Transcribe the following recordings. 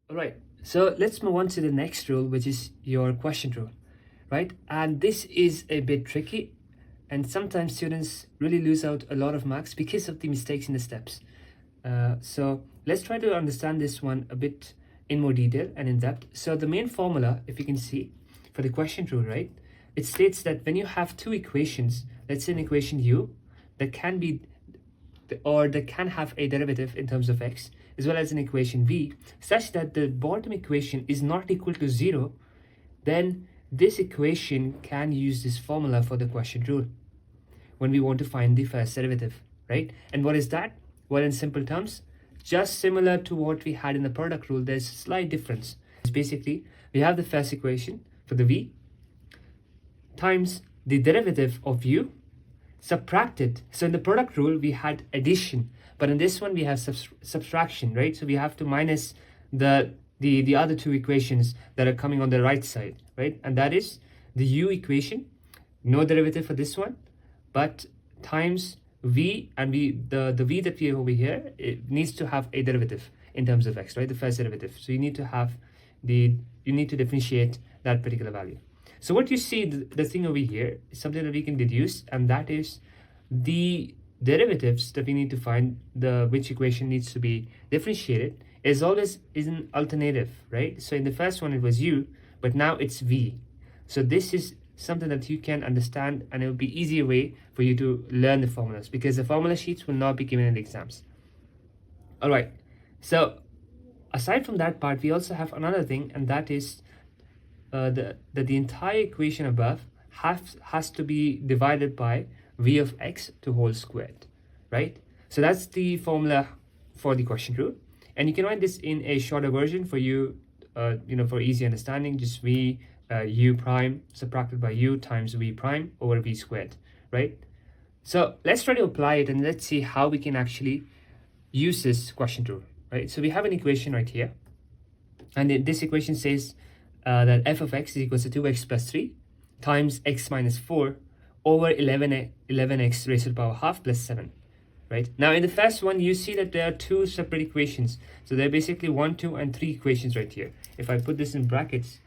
All right, so let's move on to the next rule, which is your quotient rule, right? And this is a bit tricky, and sometimes students really lose out a lot of marks because of the mistakes in the steps. So let's try to understand this one a bit in more detail and in depth. So the main formula, if you can see, for the quotient rule, right? It states that when you have two equations, let's say an equation u, that can be or that can have a derivative in terms of x, as well as an equation v, such that the bottom equation is not equal to 0, then this equation can use this formula for the quotient rule when we want to find the first derivative, right? And what is that? Well, in simple terms, just similar to what we had in the product rule, there's a slight difference. It's basically, we have the first equation for the v times the derivative of u subtracted. So in the product rule, we had addition, but in this one, we have subtraction, right? So we have to minus the other two equations that are coming on the right side, right? And that is the u equation, no derivative for this one, but times v, and the v that we have over here, it needs to have a derivative in terms of x, right? The first derivative. So you need to differentiate that particular value. So what you see, the thing over here is something that we can deduce, and that is the derivatives that we need to find, which equation needs to be differentiated, is an alternative, right? So in the first one it was u, but now it's v. So this is something that you can understand, and it will be easier way for you to learn the formulas, because the formula sheets will not be given in the exams. All right, so aside from that part, we also have another thing, and that is that the entire equation above has to be divided by v of x to whole squared, right? So that's the formula for the quotient rule, and you can write this in a shorter version for you, for easy understanding. Just v u prime subtracted by u times v prime over v squared, right? So let's try to apply it, and let's see how we can actually use this quotient rule, right? So we have an equation right here, and this equation says that f of x is equals to 2x plus 3 times x minus 4 over 11x raised to the power half plus 7, right? Now in the first one, you see that there are two separate equations. So there are basically 1, 2, and 3 equations right here. If I put this in brackets,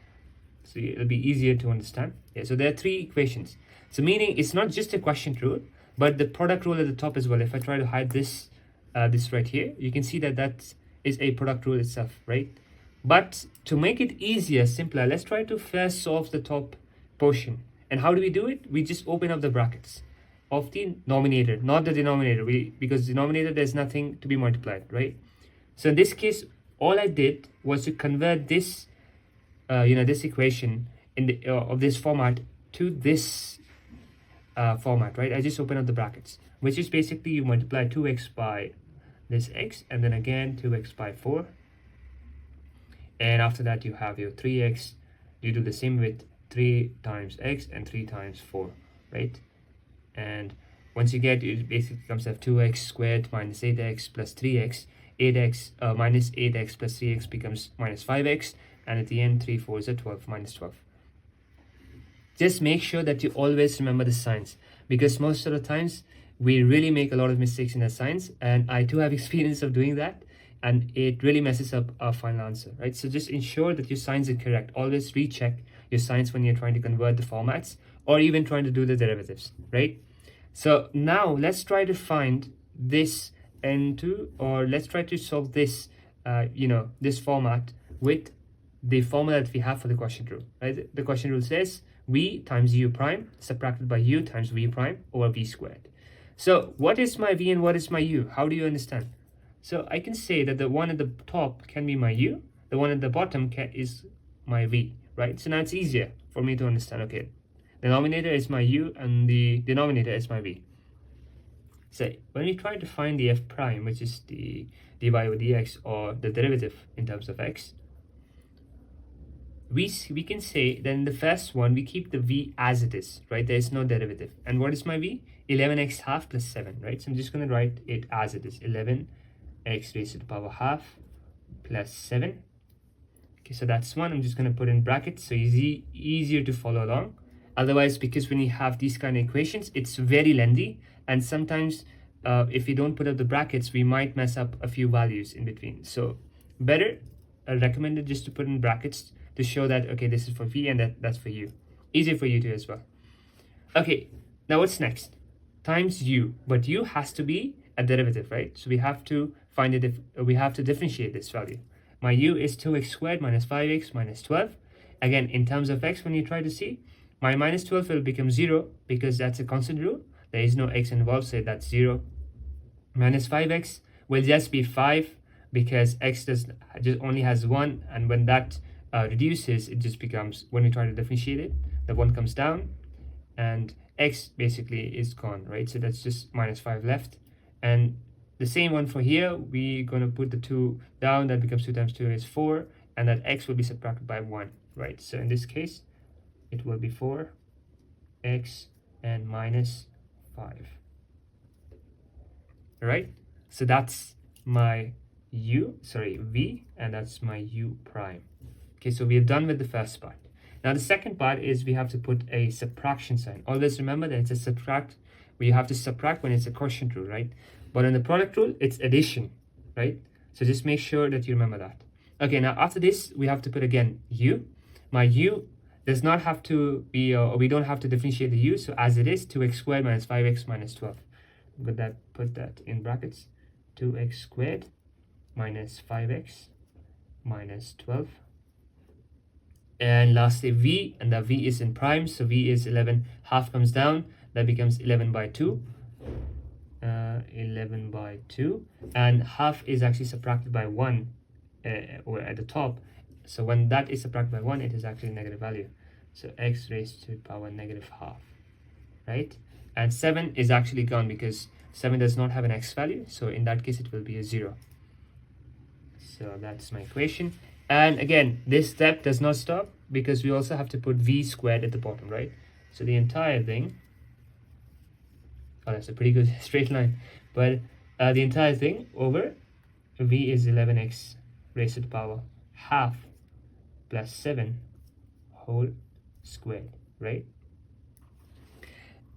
so it'll be easier to understand. Yeah, so there are 3 equations. So meaning it's not just a quotient rule, but the product rule at the top as well. If I try to hide this right here, you can see that is a product rule itself, right? But to make it easier, simpler, let's try to first solve the top portion. And how do we do it? We just open up the brackets of the numerator, not the denominator, because denominator there's nothing to be multiplied, right? So in this case, all I did was to convert this, this equation of this format to this format, right? I just open up the brackets, which is basically you multiply 2x by this x, and then again 2x by 4. And after that, you have your 3x. You do the same with 3 times x and 3 times 4, right? And once you get, it basically comes to 2x squared minus 8x plus 3x. 8x minus 8x plus 3x becomes minus 5x. And at the end, 3 4s are 12 minus 12. Just make sure that you always remember the signs, because most of the times we really make a lot of mistakes in the signs. And I too have experience of doing that. And it really messes up our final answer, right? So just ensure that your signs are correct. Always recheck your signs when you're trying to convert the formats or even trying to do the derivatives, right? So now let's try to find this let's try to solve this, this format with the formula that we have for the quotient rule, right? The quotient rule says v times u prime subtracted by u times v prime over v squared. So what is my v and what is my u? How do you understand? So I can say that the one at the top can be my u, the one at the bottom is my v, right? So now it's easier for me to understand. Okay, the denominator is my u and the denominator is my v. So when we try to find the f prime, which is the dy over dx, or the derivative in terms of x, we can say that in the first one, we keep the v as it is, right? There is no derivative. And what is my v? 11x half plus 7, right? So I'm just going to write it as it is, 11x raised to the power half plus 7. Okay, so that's one. I'm just going to put in brackets so easier to follow along. Otherwise, because when you have these kind of equations, it's very lengthy, and sometimes if you don't put up the brackets, we might mess up a few values in between. So better recommended just to put in brackets to show that, okay, this is for v and that's for u. Easy for you to as well. Okay, now what's next? Times u, but u has to be a derivative, right? So we have to find it, we have to differentiate this value. My u is 2x squared minus 5x minus 12. Again, in terms of x, when you try to see, my minus 12 will become 0 because that's a constant rule. There is no x involved, so that's 0. Minus 5x will just be 5 because x just only has 1, and when that reduces, it just becomes, when we try to differentiate it, the 1 comes down and x basically is gone, right? So that's just minus 5 left. And the same one for here, we're going to put the 2 down, that becomes 2 times 2 is 4, and that x will be subtracted by 1, right? So in this case, it will be 4x and minus 5. Right? So that's my v, and that's my u prime. Okay, so we are done with the first part. Now the second part is we have to put a subtraction sign. Always remember that it's a subtract, we have to subtract when it's a quotient rule, right? But in the product rule, it's addition, right? So just make sure that you remember that. Okay, now after this, we have to put again u. My u does not have to be, we don't have to differentiate the u, so as it is, 2x squared minus 5x minus 12. Put that in brackets, 2x squared minus 5x minus 12. And lastly v, and the v is in prime, so v is 11, half comes down, that becomes 11 by 2. 11 by 2, and half is actually subtracted by 1 or at the top. So when that is subtracted by 1, it is actually a negative value. So x raised to the power negative half, right? And 7 is actually gone because 7 does not have an x value. So in that case, it will be a 0. So that's my equation. And again, this step does not stop because we also have to put v squared at the bottom, right? So the entire thing, oh, that's a pretty good straight line. But the entire thing over v is 11x raised to the power half plus 7 whole squared, right?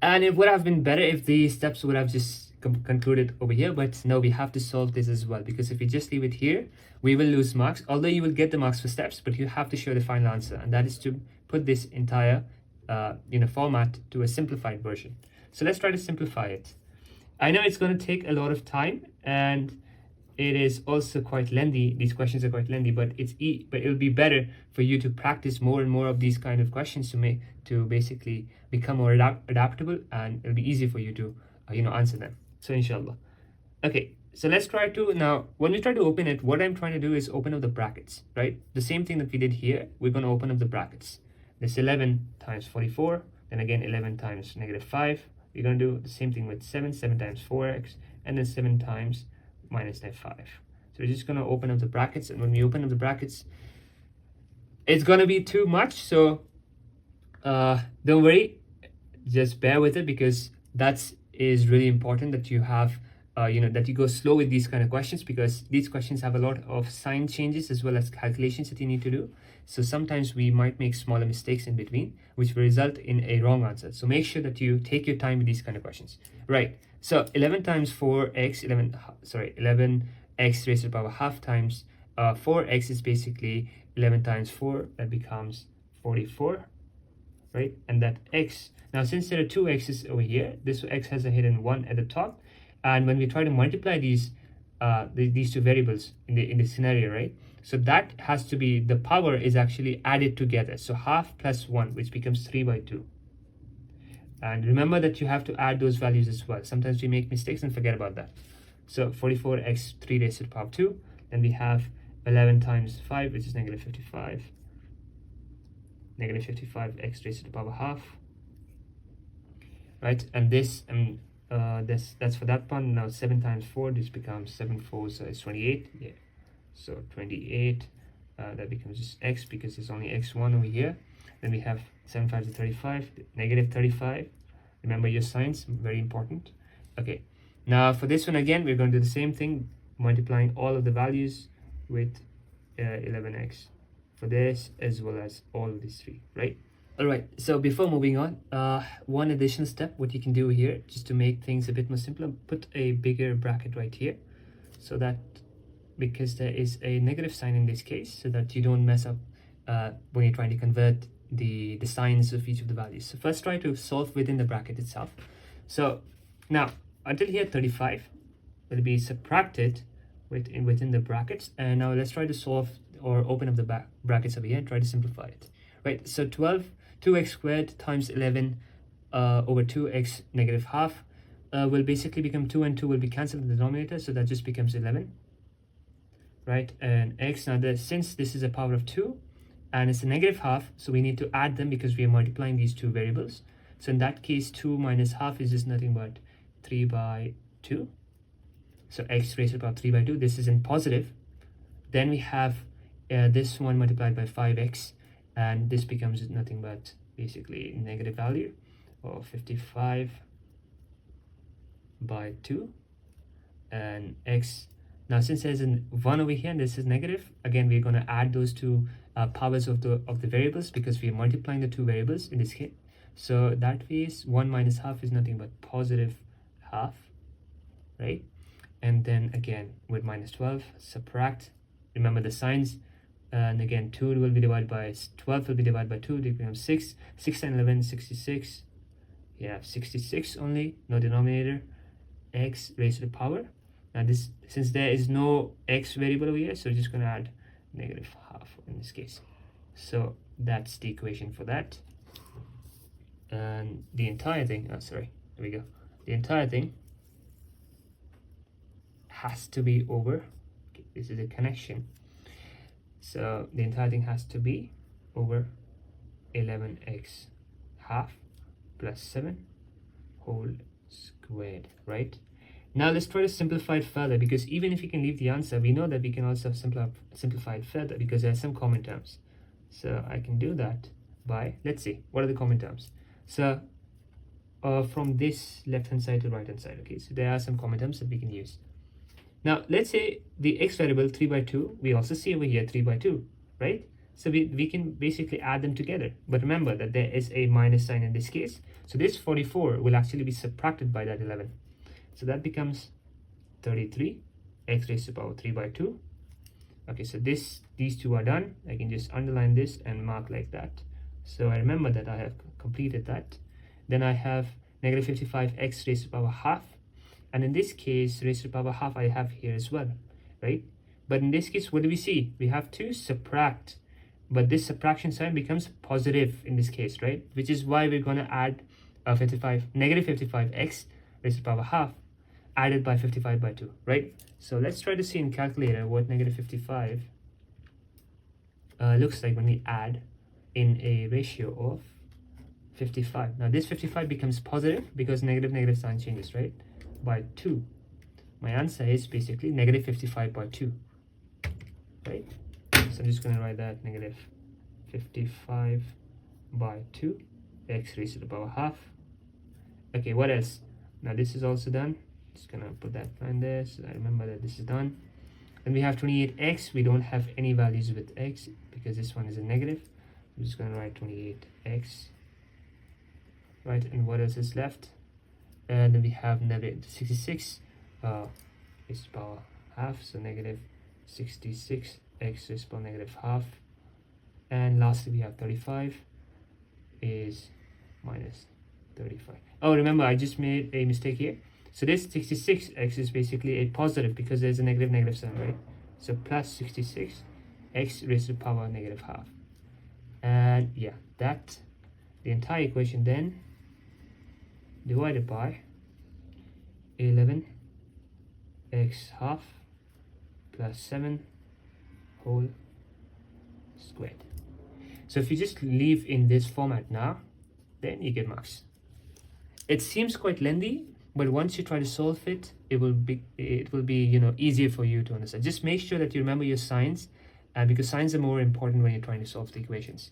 And it would have been better if the steps would have just concluded over here, but no, we have to solve this as well, because if we just leave it here, we will lose marks, although you will get the marks for steps, but you have to show the final answer, and that is to put this entire format to a simplified version. So let's try to simplify it. I know it's going to take a lot of time, and it is also quite lengthy. These questions are quite lengthy, but it'll be better for you to practice more and more of these kind of questions to basically become more adaptable, and it'll be easy for you to answer them. So inshallah. Okay, so let's try to, now when we try to open it, what I'm trying to do is open up the brackets, right? The same thing that we did here, we're going to open up the brackets. This 11 times 44, then again 11 times negative 5. We're going to do the same thing with 7 times 4x, and then 7 times minus negative 5. So we're just going to open up the brackets, and when we open up the brackets, it's going to be too much, so don't worry, just bear with it, because that is really important that you have that you go slow with these kind of questions, because these questions have a lot of sign changes as well as calculations that you need to do. So sometimes we might make smaller mistakes in between, which will result in a wrong answer. So make sure that you take your time with these kind of questions. Right, so 11 times 4x, 11x raised to the power half times 4x is basically 11 times 4, that becomes 44, right? And that x, now since there are two x's over here, this x has a hidden 1 at the top, and when we try to multiply these two variables in the scenario, right? So that has to be, the power is actually added together. So half plus 1, which becomes 3 by 2. And remember that you have to add those values as well. Sometimes we make mistakes and forget about that. So 44x 3 raised to the power 2. Then we have 11 times 5, which is negative 55. Negative 55x raised to the power half. Right, and this that's for that one. Now 7 times 4, this becomes 7 4, so it's 28. Yeah, so 28, that becomes just x, because there's only x1 over here. Then we have 7 5 is 35, negative 35. Remember your signs, very important. Okay, now for this one again, we're going to do the same thing, multiplying all of the values with 11x for this, as well as all of these three, right? All right, so before moving on, one additional step, what you can do here, just to make things a bit more simpler, put a bigger bracket right here, so that because there is a negative sign in this case, so that you don't mess up when you're trying to convert the signs of each of the values. So first try to solve within the bracket itself. So now until here 35 will be subtracted within the brackets, and now let's try to solve or open up the brackets over here and try to simplify it, right? So 2x squared times 11 over 2x negative half will basically become 2 and 2 will be cancelled in the denominator, so that just becomes 11, right? And x, now since this is a power of 2 and it's a negative half, so we need to add them because we are multiplying these two variables. So in that case 2 minus half is just nothing but 3 by 2. So x raised to the power 3 by 2, this is in positive. Then we have this one multiplied by 5x, and this becomes nothing but basically negative value of 55 by 2. And x, now since there's a 1 over here and this is negative, again we're going to add those two powers of the variables because we are multiplying the two variables in this case. So that means 1 minus half is nothing but positive half, right? And then again with minus 12 subtract, remember the signs, and again 2 will be divided by 12 will be divided by 2, it becomes 6 and 11 66. You have 66 only, no denominator, x raised to the power. Now this, since there is no x variable over here, so we're just going to add negative half in this case. So that's the equation for that. And the entire thing, oh sorry, there we go, the entire thing has to be over, okay, this is a connection, so the entire thing has to be over 11x half plus 7 whole squared, right? Now let's try to simplify it further, because even if you can leave the answer, we know that we can also simplify it further because there are some common terms. So I can do that by, let's see, what are the common terms? So from this left hand side to right hand side, okay, so there are some common terms that we can use. Now let's say the x variable 3 by 2, we also see over here 3 by 2, right? So we can basically add them together, but remember that there is a minus sign in this case, so this 44 will actually be subtracted by that 11, so that becomes 33 x raised to the power 3 by 2. Okay, so these two are done. I can just underline this and mark like that, so I remember that I have completed that. Then I have negative 55 x raised to the power half, and in this case raised to the power half I have here as well, right? But in this case, what do we see? We have to subtract, but this subtraction sign becomes positive in this case, right? Which is why we're going to add negative 55x raised to the power half added by 55 by 2, right? So let's try to see in calculator what negative 55 looks like when we add in a ratio of 55. Now this 55 becomes positive because negative sign changes, right? By 2. My answer is basically negative 55 by 2, right? So I'm just going to write that negative 55 by 2 x raised to the power half. Okay, what else? Now this is also done. Just gonna put that line there so I remember that this is done. Then we have 28x. We don't have any values with x because this one is a negative. I'm just gonna write 28x, right? And what else is left? And then we have negative 66 raised to the power half, so negative 66 x raised to the power negative half. And lastly we have 35 is minus 35. Oh, remember I just made a mistake here. So this 66x is basically a positive because there's a negative sign, right? So plus 66 x raised to the power negative half. And yeah, that the entire equation then divided by 11 x half plus 7 whole squared. So if you just leave in this format now, then you get marks. It seems quite lengthy, but once you try to solve it, it will be easier for you to understand. Just make sure that you remember your signs, because signs are more important when you're trying to solve the equations.